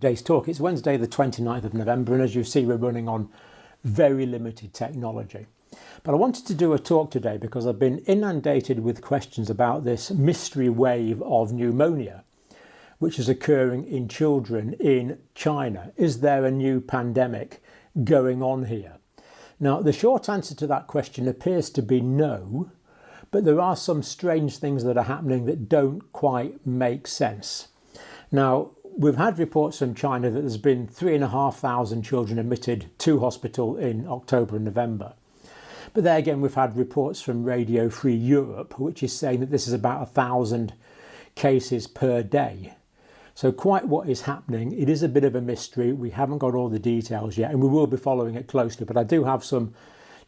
Today's talk. It's Wednesday the 29th of November, and as you see we're running on very limited technology. But I wanted to do a talk today because I've been inundated with questions about this mystery wave of pneumonia which is occurring in children in China. Is there a new pandemic going on here? Now the short answer to that question appears to be no, but there are some strange things that are happening that don't quite make sense. Now we've had reports from China that there's been 3,500 children admitted to hospital in October and November. But there again, we've had reports from Radio Free Europe, which is saying that this is about 1,000 cases per day. So quite what is happening, it is a bit of a mystery. We haven't got all the details yet, and we will be following it closely, but I do have some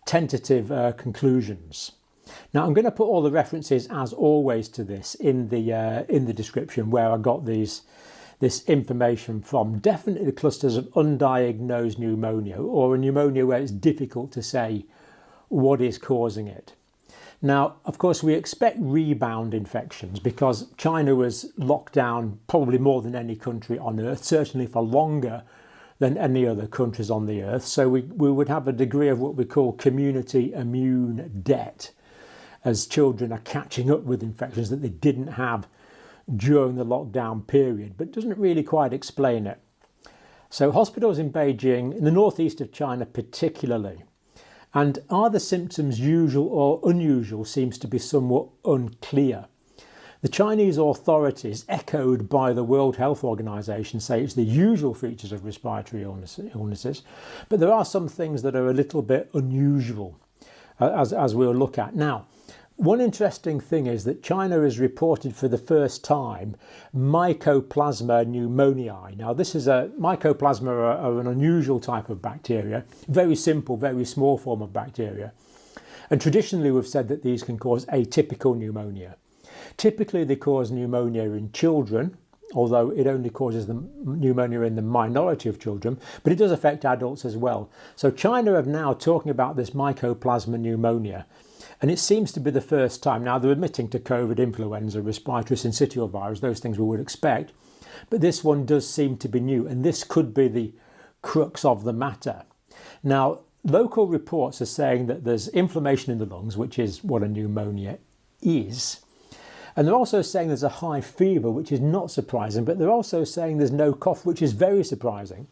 tentative conclusions. Now I'm going to put all the references, as always, to this in the description where I got this information from. Definitely the clusters of undiagnosed pneumonia, or a pneumonia where it's difficult to say what is causing it. Now, of course, we expect rebound infections because China was locked down probably more than any country on earth, certainly for longer than any other countries on the earth. So we would have a degree of what we call community immune debt, as children are catching up with infections that they didn't have during the lockdown period, but doesn't really quite explain it. So hospitals in Beijing, in the northeast of China particularly, and are the symptoms usual or unusual seems to be somewhat unclear. The Chinese authorities, echoed by the World Health Organization, say it's the usual features of respiratory illnesses, but there are some things that are a little bit unusual, as we'll look at now. One interesting thing is that China has reported for the first time Mycoplasma pneumoniae. Now this is Mycoplasma are an unusual type of bacteria, very simple, very small form of bacteria. And traditionally we've said that these can cause atypical pneumonia. Typically they cause pneumonia in children, although it only causes the pneumonia in the minority of children, but it does affect adults as well. So China are now talking about this Mycoplasma pneumonia. And it seems to be the first time. Now they're admitting to COVID, influenza, respiratory syncytial virus, those things we would expect. But this one does seem to be new, and this could be the crux of the matter. Now, local reports are saying that there's inflammation in the lungs, which is what a pneumonia is. And they're also saying there's a high fever, which is not surprising, but they're also saying there's no cough, which is very surprising.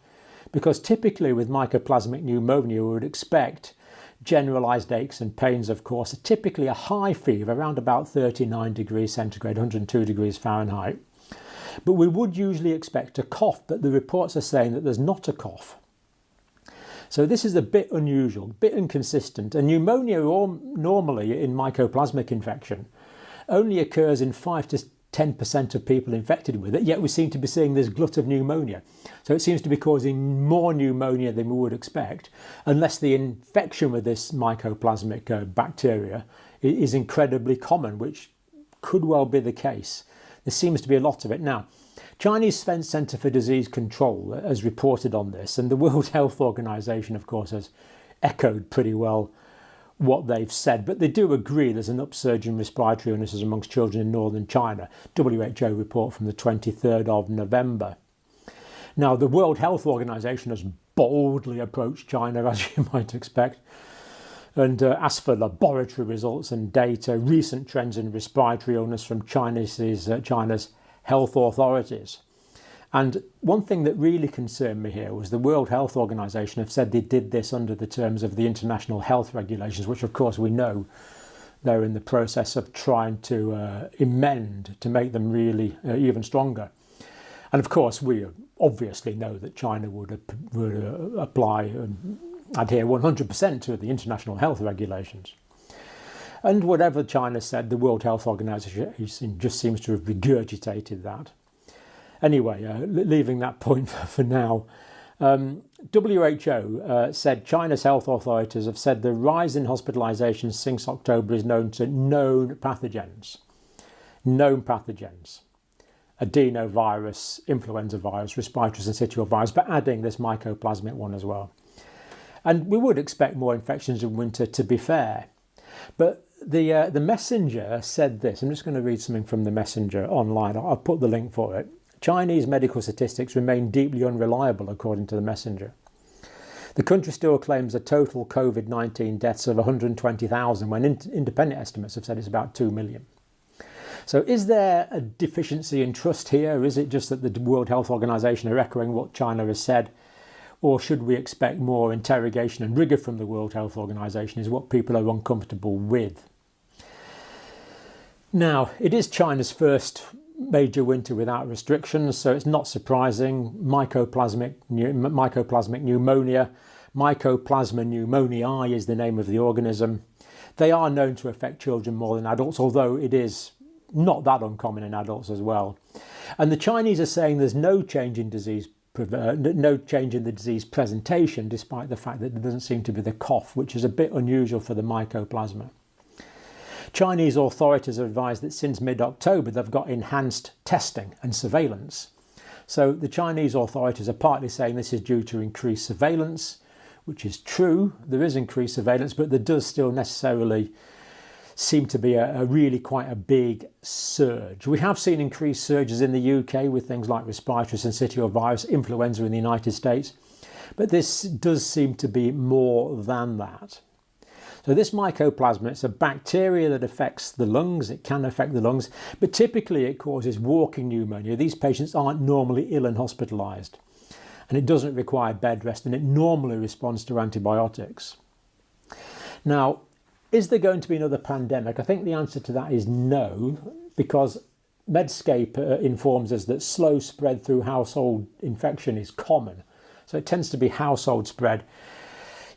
Because typically with mycoplasmic pneumonia, we would expect generalized aches and pains, of course, are typically a high fever, around about 39 degrees centigrade, 102 degrees Fahrenheit. But we would usually expect a cough, but the reports are saying that there's not a cough. So this is a bit unusual, a bit inconsistent. And pneumonia normally in mycoplasmic infection only occurs in 5 to 10% of people infected with it, yet we seem to be seeing this glut of pneumonia. So it seems to be causing more pneumonia than we would expect, unless the infection with this mycoplasmic bacteria is incredibly common, which could well be the case. There seems to be a lot of it. Now, Chinese Centre for Disease Control has reported on this, and the World Health Organization, of course, has echoed pretty well what they've said, but they do agree there's an upsurge in respiratory illnesses amongst children in northern China. WHO report from the 23rd of November. Now, the World Health Organization has boldly approached China, as you might expect, and asked for laboratory results and data, recent trends in respiratory illness from China's health authorities. And one thing that really concerned me here was the World Health Organization have said they did this under the terms of the international health regulations, which of course we know they're in the process of trying to amend to make them really even stronger. And of course we obviously know that China would apply and adhere 100% to the international health regulations. And whatever China said, the World Health Organization just seems to have regurgitated that. Anyway, leaving that point for now, WHO said China's health authorities have said the rise in hospitalizations since October is known to known pathogens. Known pathogens. Adenovirus, influenza virus, respiratory syncytial virus, but adding this mycoplasmic one as well. And we would expect more infections in winter, to be fair. But the Messenger said this. I'm just going to read something from the Messenger online. I'll put the link for it. Chinese medical statistics remain deeply unreliable, according to the Messenger. The country still claims a total COVID-19 deaths of 120,000 when independent estimates have said it's about 2 million. So is there a deficiency in trust here? Is it just that the World Health Organization are echoing what China has said? Or should we expect more interrogation and rigour from the World Health Organization is what people are uncomfortable with. Now, it is China's first major winter without restrictions, so it's not surprising. Mycoplasma pneumonia, Mycoplasma pneumoniae is the name of the organism. They are known to affect children more than adults, although it is not that uncommon in adults as well. And the Chinese are saying there's no change in the disease presentation, despite the fact that there doesn't seem to be the cough, which is a bit unusual for the mycoplasma. Chinese authorities have advised that since mid-October they've got enhanced testing and surveillance. So the Chinese authorities are partly saying this is due to increased surveillance, which is true. There is increased surveillance, but there does still necessarily seem to be really quite a big surge. We have seen increased surges in the UK with things like respiratory syncytial virus, influenza in the United States, but this does seem to be more than that. So this mycoplasma, it's a bacteria that affects the lungs. It can affect the lungs, but typically it causes walking pneumonia. These patients aren't normally ill and hospitalised, and it doesn't require bed rest, and it normally responds to antibiotics. Now, is there going to be another pandemic? I think the answer to that is no, because Medscape informs us that slow spread through household infection is common. So it tends to be household spread.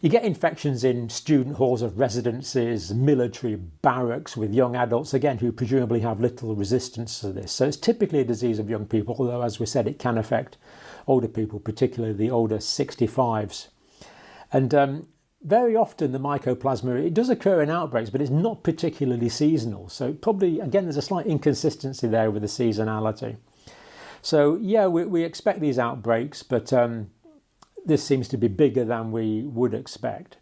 You get infections in student halls of residences, military barracks with young adults, again, who presumably have little resistance to this. So it's typically a disease of young people, although, as we said, it can affect older people, particularly the older 65s. And very often the mycoplasma, it does occur in outbreaks, but it's not particularly seasonal. So probably, again, there's a slight inconsistency there with the seasonality. So yeah, we expect these outbreaks, but this seems to be bigger than we would expect.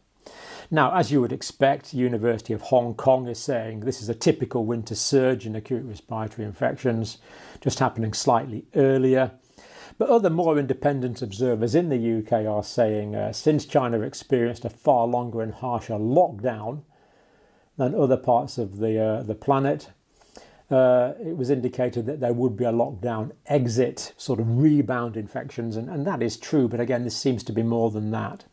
Now, as you would expect, the University of Hong Kong is saying this is a typical winter surge in acute respiratory infections, just happening slightly earlier. But other more independent observers in the UK are saying since China experienced a far longer and harsher lockdown than other parts of the planet, it was indicated that there would be a lockdown exit, sort of rebound infections, and that is true, but again, this seems to be more than that.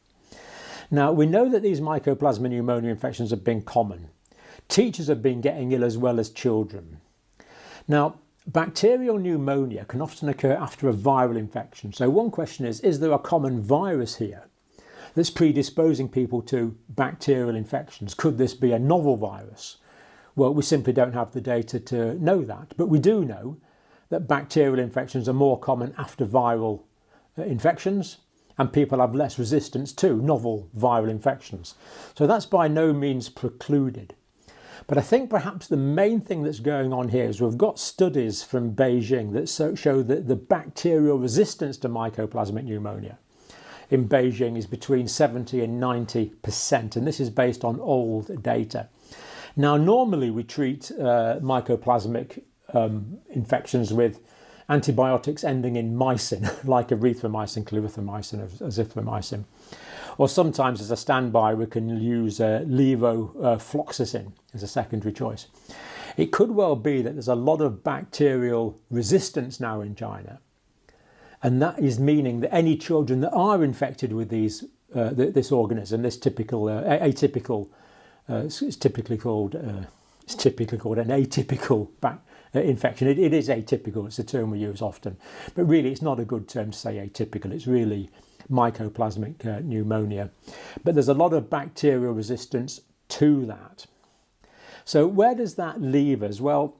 Now, we know that these mycoplasma pneumonia infections have been common. Teachers have been getting ill as well as children. Now, bacterial pneumonia can often occur after a viral infection. So one question is there a common virus here that's predisposing people to bacterial infections? Could this be a novel virus? Well, we simply don't have the data to know that, but we do know that bacterial infections are more common after viral infections, and people have less resistance to novel viral infections. So that's by no means precluded. But I think perhaps the main thing that's going on here is we've got studies from Beijing that show that the bacterial resistance to mycoplasmic pneumonia in Beijing is between 70 and 90%, and this is based on old data. Now, normally we treat mycoplasmic infections with antibiotics ending in mycin, like erythromycin, clarithromycin, azithromycin. Or sometimes as a standby, we can use levofloxacin as a secondary choice. It could well be that there's a lot of bacterial resistance now in China. And that is meaning that any children that are infected with this organism, this typical atypical, it's typically called an atypical infection. It is atypical, it's a term we use often. But really, it's not a good term to say atypical. It's really mycoplasmic pneumonia. But there's a lot of bacterial resistance to that. So where does that leave us? Well,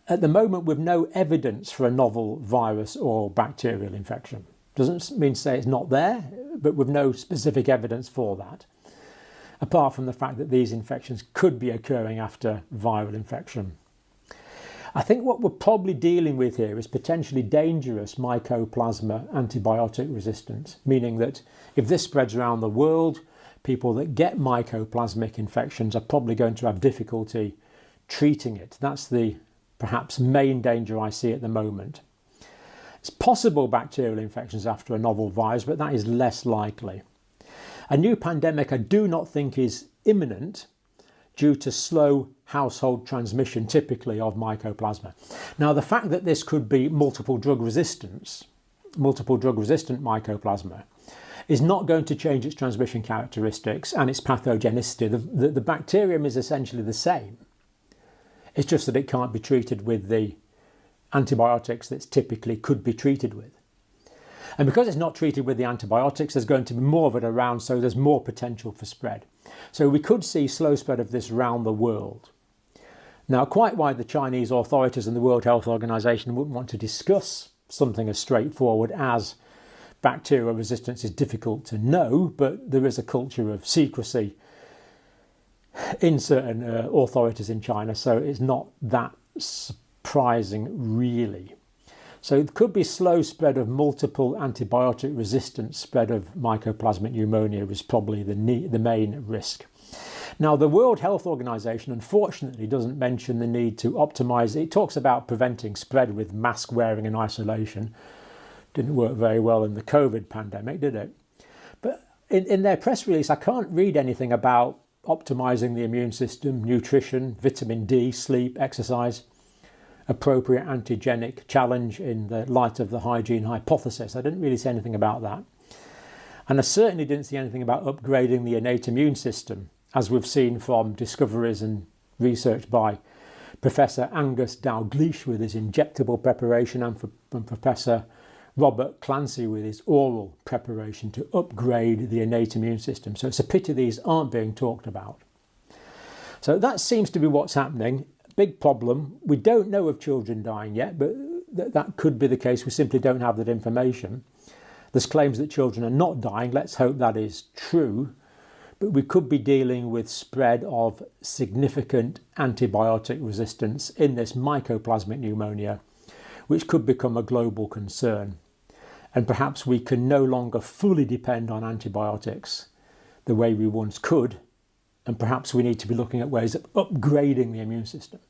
at the moment, we've no evidence for a novel virus or bacterial infection. Doesn't mean to say it's not there, but with no specific evidence for that, apart from the fact that these infections could be occurring after viral infection. I think what we're probably dealing with here is potentially dangerous mycoplasma antibiotic resistance, meaning that if this spreads around the world, people that get mycoplasmic infections are probably going to have difficulty treating it. That's the perhaps main danger I see at the moment. It's possible bacterial infections after a novel virus, but that is less likely. A new pandemic I do not think is imminent due to slow household transmission, typically of mycoplasma. Now, the fact that this could be multiple drug resistant mycoplasma is not going to change its transmission characteristics and its pathogenicity. The bacterium is essentially the same. It's just that it can't be treated with the antibiotics that typically could be treated with. And because it's not treated with the antibiotics, there's going to be more of it around, so there's more potential for spread. So we could see slow spread of this around the world. Now, quite why the Chinese authorities and the World Health Organization wouldn't want to discuss something as straightforward as bacterial resistance is difficult to know, but there is a culture of secrecy in certain authorities in China, so it's not that surprising really. So it could be slow spread of multiple antibiotic resistant spread of mycoplasmic pneumonia is probably the main risk. Now, the World Health Organization unfortunately doesn't mention the need to optimize. It talks about preventing spread with mask wearing and isolation. Didn't work very well in the COVID pandemic, did it? But in their press release, I can't read anything about optimizing the immune system, nutrition, vitamin D, sleep, exercise, appropriate antigenic challenge in the light of the hygiene hypothesis. I didn't really see anything about that. And I certainly didn't see anything about upgrading the innate immune system, as we've seen from discoveries and research by Professor Angus Dalgleish with his injectable preparation and from Professor Robert Clancy with his oral preparation to upgrade the innate immune system. So it's a pity these aren't being talked about. So that seems to be what's happening. Big problem. We don't know of children dying yet, but that could be the case. We simply don't have that information. There's claims that children are not dying. Let's hope that is true. But we could be dealing with spread of significant antibiotic resistance in this mycoplasmic pneumonia, which could become a global concern. And perhaps we can no longer fully depend on antibiotics the way we once could. And perhaps we need to be looking at ways of upgrading the immune system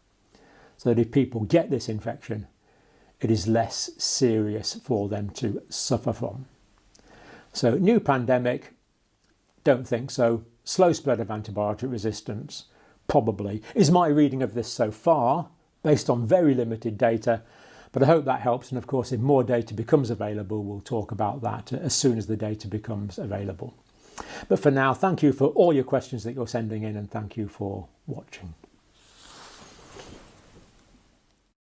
so that if people get this infection, it is less serious for them to suffer from. So, new pandemic, don't think so. Slow spread of antibiotic resistance, probably, is my reading of this so far, based on very limited data. But I hope that helps. And of course, if more data becomes available, we'll talk about that as soon as the data becomes available. But for now, thank you for all your questions that you're sending in, and thank you for watching.